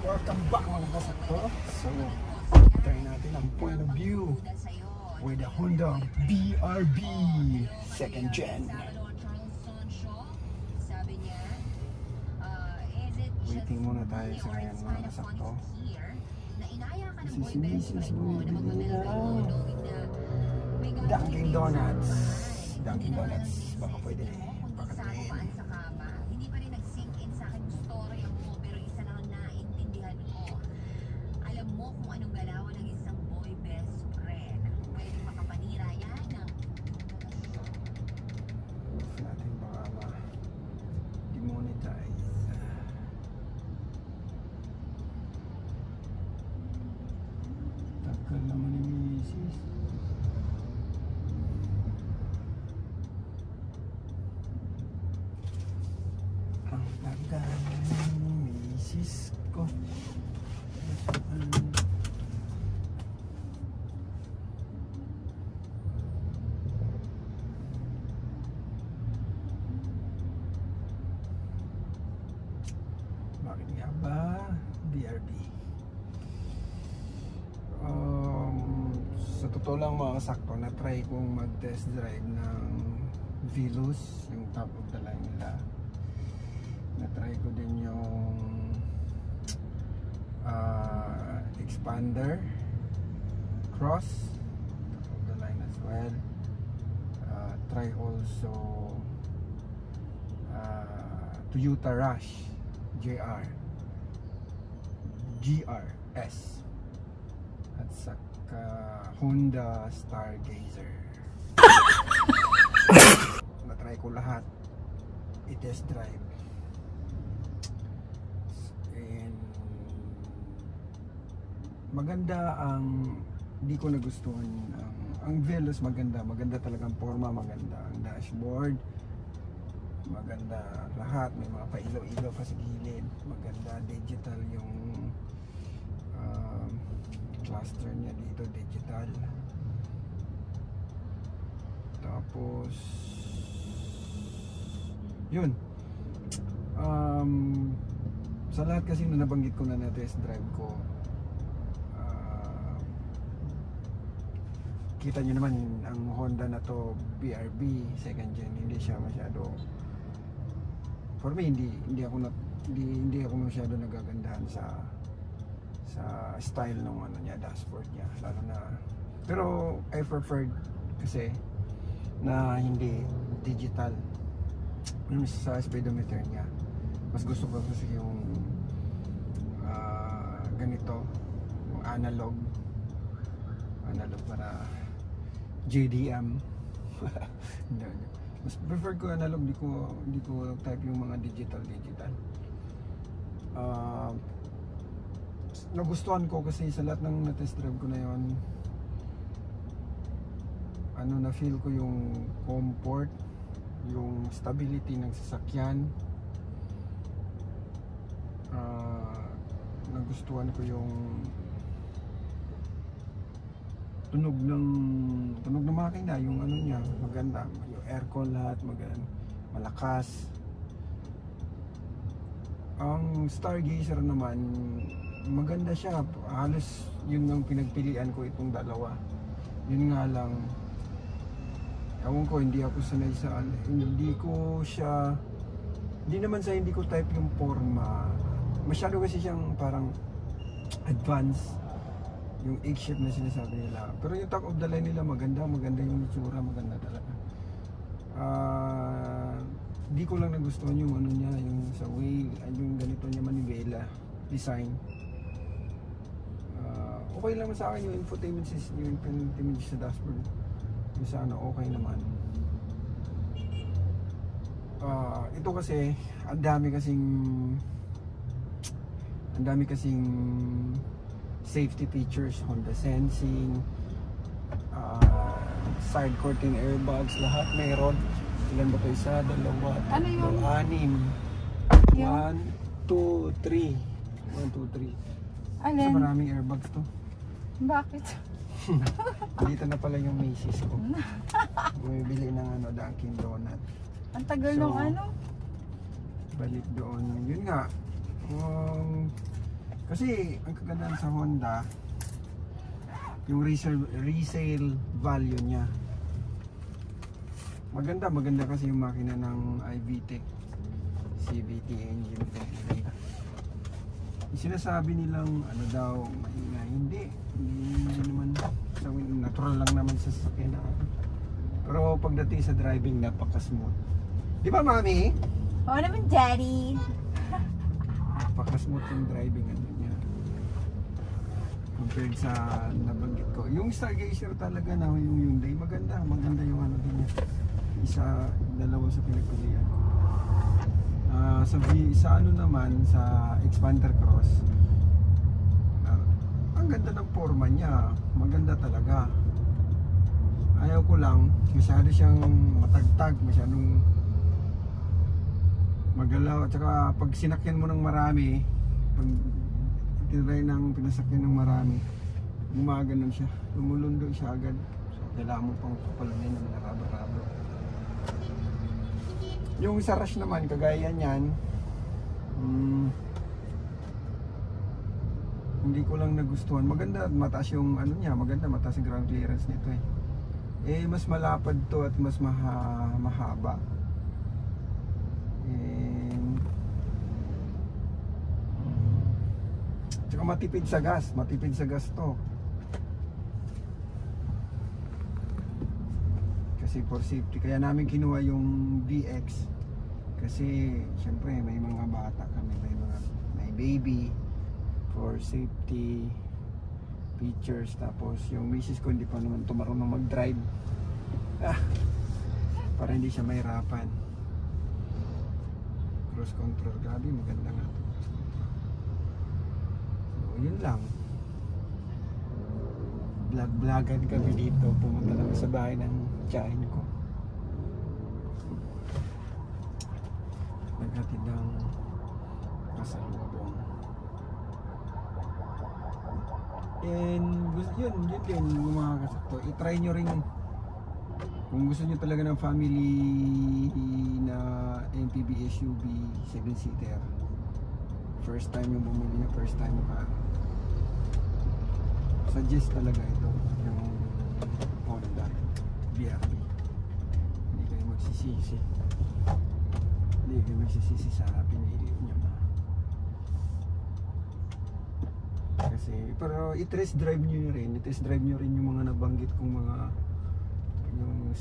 Welcome back mga kasakto. So, try natin ang point of view with the Honda BRB 2nd Gen. Waiting muna tayo sa ngayon mga kasakto. Kasi si Mrs. bumibili na Dunkin Donuts. Dunkin Donuts. Baka pwede pakatain. Bakit nga ba BRB? Sa totoo lang mga kasakto, na-try kong mag-test drive ng Veloz, yung top of the line nila. Na-try ko din yung Expander Cross, top of the line as well. Try also Toyota Rush GRS at saka Honda Stargazer. Na-try ko lahat i-test drive and maganda ang hindi ko nagustuhan ang Veloz. Maganda talagang forma, maganda ang dashboard, maganda lahat, may mga pailaw-ilaw pa sa gilid, maganda digital yung cluster niya dito, digital. Tapos yun, sa lahat kasi na nabanggit ko na test drive ko, kita nyo naman ang Honda na to BRB 2nd Gen, hindi siya masyado, for me hindi ako masyado nagagandahan sa style ng ano niya, dashboard niya, lalo na, pero I preferred kasi na hindi digital sa speedometer niya. Mas gusto ko kasi yung ganito, yung analog para JDM. Mas prefer ko analog, di ko type yung mga digital. Nagustuhan ko kasi sa lahat ng na-test drive ko na yon, na feel ko yung comfort, yung stability ng sasakyan. Nagustuhan ko yung tunog ng makina, yung ano niya, maganda, yung aircon, lahat maganda, malakas. Ang Stargazer naman, maganda siya, halos yun ang pinagpilian ko, itong dalawa. Yun nga lang, ewan ko, hindi ako sanay sa, hindi naman sa hindi ko type yung forma. Masyado kasi siyang parang advanced, yung egg shape na sinasabi nila. Pero yung top of the line nila maganda yung itsura, maganda talaga. Di ko lang nagustuhan yung ano niya, yung sa way, yung ganito niya manibela design. Okay lang sa akin yung infotainment system, yung infotainment sa dashboard, yung sa ano, okay naman. Ito kasi ang dami kasing safety features, Honda Sensing, side curtain airbags, lahat mayroon. Ilan ba ito? Isa, dalawa, tatlo, anim. 1, 2, 3. 1, 2, 3. Alin? So maraming airbags to. Bakit? Dito na pala yung misis ko. Bumibili ng Dunkin Donut. Ang tagal nung balik doon. Yun nga. Kasi ang kagandahan sa Honda, yung resale value niya. Maganda kasi yung makina ng iVTEC CVT engine to. Sinasabi nilang ano daw, maingay. Hindi naman, natural lang naman sa sasakyan na. Pero pagdating sa driving, napaka-smooth. Di ba, Mami? Oo naman, Daddy. Napaka-smooth yung driving ano niya. Compared sa nabanggit ko. Yung Stargazer talaga na yung Hyundai, maganda yung ano din niya. Dalawa sa pinagpilian. Sa ano naman, sa Expander Cross, ang ganda ng forma niya. Maganda talaga. Ayaw ko lang, masyado siyang matagtag, masyadong magalaw. At saka pag sinakyan mo ng marami, pag tinry ng pinasakyan ng marami, gumaganon siya, lumulundo siya agad. So kailangan mo pang kapalunin ng rubber. Yung sa Rush naman, kagaya niyan, hindi ko lang nagustuhan. Maganda, mataas yung ano niya, mataas yung ground clearance nito eh. Mas malapad to at mas mahaba. Tsaka matipid sa gas to. Kasi for safety, kaya namin kinuha yung VX kasi syempre may mga bata kami, may baby, for safety features. Tapos yung misis ko hindi pa naman marunong mag-drive para hindi siya mahirapan. Cruise control, grabe maganda nga to. So yun lang, vlog-vlogan kami dito. Pumunta kami sa bahay ng tiyahin ko. Naghatid ng pasalubong. And yun din mga kasakto. I-try nyo rin kung gusto nyo talaga ng family na MPV SUV 7-seater. First time yung bumili na first time ka. Suggest talaga ito, yung Honda BRV. Hindi kayo magsisisi. Sa pinili nyo na. Kasi, pero i-test drive nyo rin yung mga nabanggit kong mga yung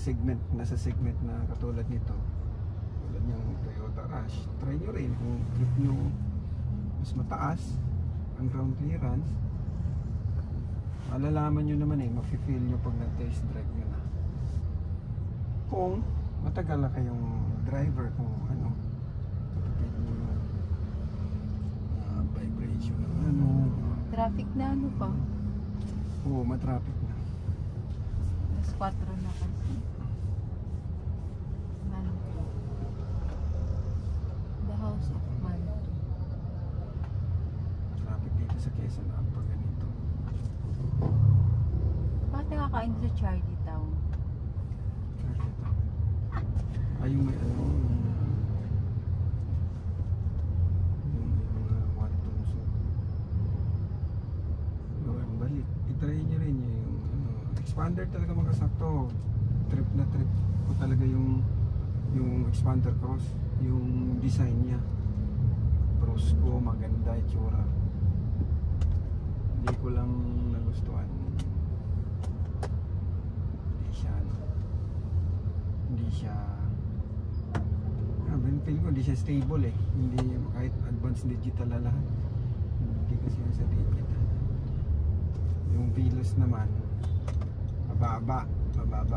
nasa segment na katulad nito. Tulad yung Toyota Rush. Try nyo rin kung trip nyo mas mataas ang ground clearance. Malalaman nyo naman mafe-feel nyo pag na-test drive nyo na. Kung matagal na kayong driver, kung ano, kapatid nyo vibration ng ano. Traffic na ano pa? Oo, matraffic na. Alas 4 na kasi. The House of Manto. Traffic dito sa Quezon na pag ganito. Bakit nakakain sa Charlie Town? Yung may ano, yung mga one-ton soup. Balik, itry nyo rin yung ano, expander talaga makasakto. Trip na trip ko talaga yung Expander Cross, yung design niya. Brusco, maganda itsura. Hindi ko lang nagustuhan. Hindi siya feel ko hindi siya stable eh. Hindi, kahit advanced digital na lahat, hindi kasi yung sa digital. Yung Veloz naman mababa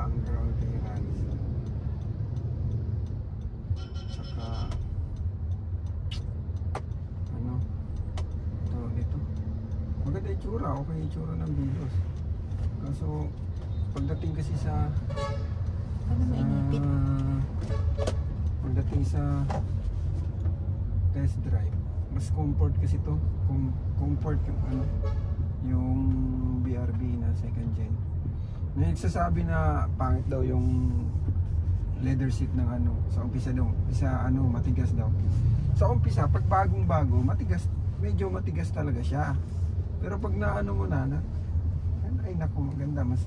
ang ground clearance. Tsaka ano tawag dito, maganda yung tsura, okay yung tsura ng Veloz. Kaso pagdating kasi sa pagdating sa test drive, mas comfort kasi to, comfort yung ano, yung BRB na second gen. May nagsasabi na pangit daw yung leather seat ng ano sa umpisa daw, sa ano matigas daw. Sa umpisa pag bagong bago matigas, medyo matigas talaga siya. Pero pag naano mo na, ay naku, maganda. Mas